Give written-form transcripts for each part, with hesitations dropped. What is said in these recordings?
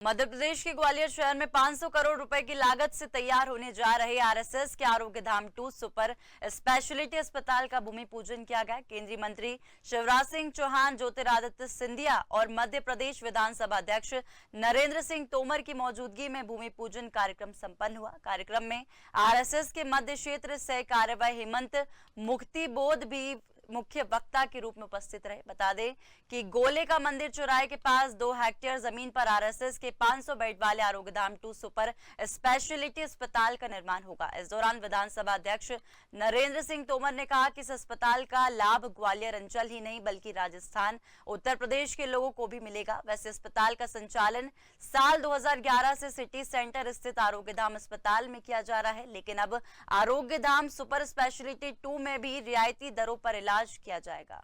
मध्य प्रदेश के ग्वालियर शहर में 500 करोड़ रुपए की लागत से तैयार होने जा रहे आरएसएस के आरोग्य धाम 2 सुपर स्पेशलिटी अस्पताल का भूमि पूजन किया गया। केंद्रीय मंत्री शिवराज सिंह चौहान, ज्योतिरादित्य सिंधिया और मध्य प्रदेश विधानसभा अध्यक्ष नरेंद्र सिंह तोमर की मौजूदगी में भूमि पूजन कार्यक्रम संपन्न हुआ। कार्यक्रम में आरएसएस के मध्य क्षेत्र सह कार्यवाह हेमंत मुक्तिबोध भी मुख्य वक्ता के रूप में उपस्थित रहे। बता दें कि गोले का मंदिर चौराहे के पास 2 हेक्टेयर जमीन पर आरएसएस के 500 बेड वाले आरोग्य धाम 2 सुपर स्पेशलिटी अस्पताल का निर्माण होगा। इस दौरान विधानसभा अध्यक्ष नरेंद्र सिंह तोमर ने कहा कि इस अस्पताल का लाभ ग्वालियर अंचल ही नहीं बल्कि राजस्थान, उत्तर प्रदेश के लोगों को भी मिलेगा। वैसे अस्पताल का संचालन साल 2011 से सिटी सेंटर स्थित आरोग्य धाम अस्पताल में किया जा रहा है, लेकिन अब आरोग्य धाम सुपर स्पेशलिटी 2 में भी रियायती दरों पर इलाज किया जाएगा।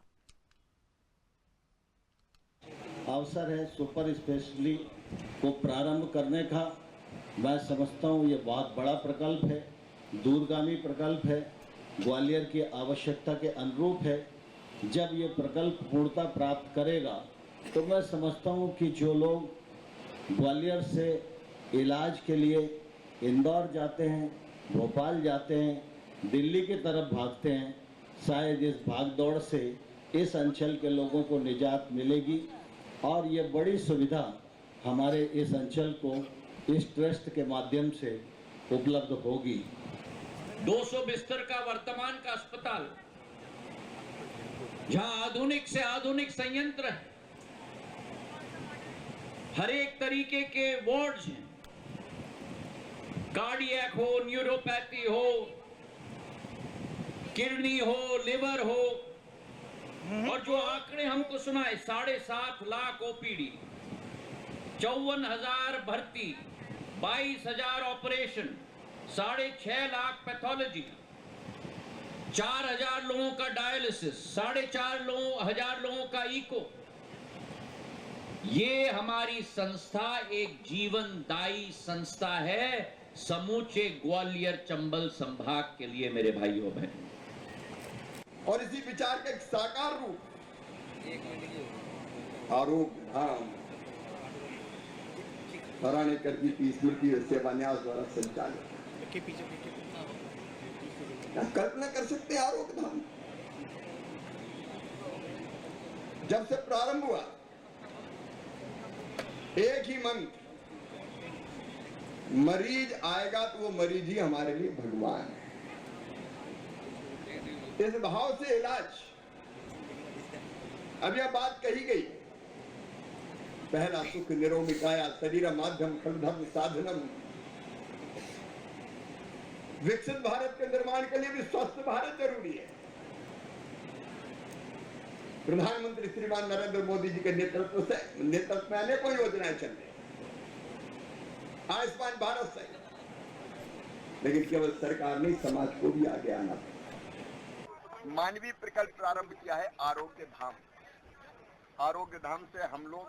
अवसर है सुपर स्पेशलिटी को प्रारंभ करने का। मैं समझता हूँ ये बहुत बड़ा प्रकल्प है, दूरगामी प्रकल्प है, ग्वालियर की आवश्यकता के अनुरूप है। जब ये प्रकल्प पूर्णता प्राप्त करेगा तो मैं समझता हूँ कि जो लोग ग्वालियर से इलाज के लिए इंदौर जाते हैं, भोपाल जाते हैं, दिल्ली की तरफ भागते हैं, शायद इस भागदौड़ से इस अंचल के लोगों को निजात मिलेगी और ये बड़ी सुविधा हमारे इस अंचल को इस ट्रस्ट के माध्यम से उपलब्ध होगी। 200 बिस्तर का वर्तमान का अस्पताल, जहां आधुनिक से आधुनिक संयंत्र है, हर एक तरीके के वार्ड्स हैं, कार्डियक हो, न्यूरोपैथी हो, किडनी हो, लिवर हो, और जो आंकड़े हमको सुनाए 7.5 लाख ओपीडी, 54,000 भर्ती, 22,000 ऑपरेशन, 6.5 लाख पैथोलॉजी, 4,000 लोगों का डायलिसिस, 4,500 लोगों का इको। ये हमारी संस्था एक जीवनदायी संस्था है समूचे ग्वालियर चंबल संभाग के लिए, मेरे भाइयों बहनों। और इसी विचार का एक साकार रूप आरोग्य धाम फरानेकर की स्मृति सेवा न्यास द्वारा संचालित। कल्पना कर सकते हैं आरोग्य धाम जब से प्रारंभ हुआ, एक ही मंत्र, मरीज आएगा तो वो मरीज ही हमारे लिए भगवान है। इस भाव से इलाज, अब यह बात कही गई, पहला सुख निरोमिकाया शरीर माध्यम खल धर्म साधनम। विकसित भारत के निर्माण के लिए भी स्वस्थ भारत जरूरी है। प्रधानमंत्री श्रीमान नरेंद्र मोदी जी के नेतृत्व में अनेकों योजनाएं चल रही, आयुष्मान भारत से, लेकिन केवल सरकार नहीं, समाज को भी आगे आना पड़ेगा। मानवीय प्रकल्प प्रारंभ किया है आरोग्य धाम। आरोग्य धाम से हम लोग,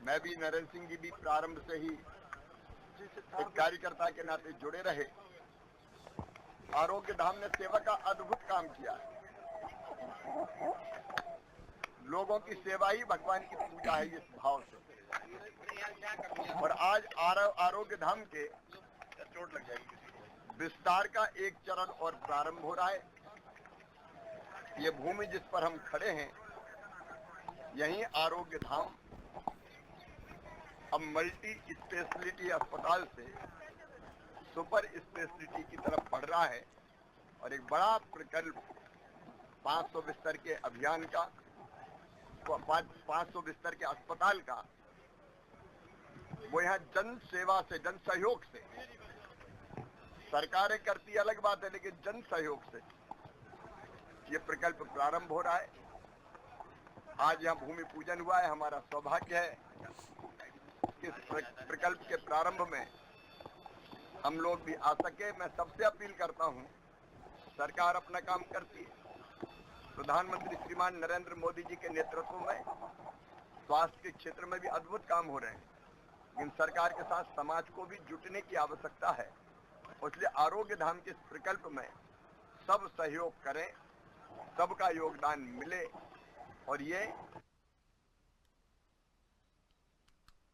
मैं भी, नरेंद्र सिंह जी भी प्रारंभ से ही एक कार्यकर्ता के नाते जुड़े रहे। आरोग्य धाम ने सेवा का अद्भुत काम किया है। लोगों की सेवा ही भगवान की पूजा है, इस भाव से। और आज आरोग्य धाम के चोट लग जाएगी, विस्तार का एक चरण और प्रारंभ हो रहा है। ये भूमि जिस पर हम खड़े हैं, यही आरोग्य धाम अब मल्टी स्पेशलिटी अस्पताल से सुपर स्पेशलिटी की तरफ बढ़ रहा है। और एक बड़ा प्रकल्प 500 बिस्तर के अभियान का, 500 बिस्तर के अस्पताल का, वो यहाँ जन सेवा से, जन सहयोग से, सरकारें करती अलग बात है, लेकिन जन सहयोग से ये प्रकल्प प्रारंभ हो रहा है। आज यहाँ भूमि पूजन हुआ है। हमारा सौभाग्य है इस प्रकल्प के प्रारंभ में हम लोग भी आ सके। मैं सबसे अपील करता हूँ, सरकार अपना काम करती है। प्रधानमंत्री श्रीमान नरेंद्र मोदी जी के नेतृत्व में स्वास्थ्य के क्षेत्र में भी अद्भुत काम हो रहे हैं, लेकिन सरकार के साथ समाज को भी जुटने की आवश्यकता है। इसलिए आरोग्य धाम के इस प्रकल्प में सब सहयोग करें, सबका योगदान मिले और ये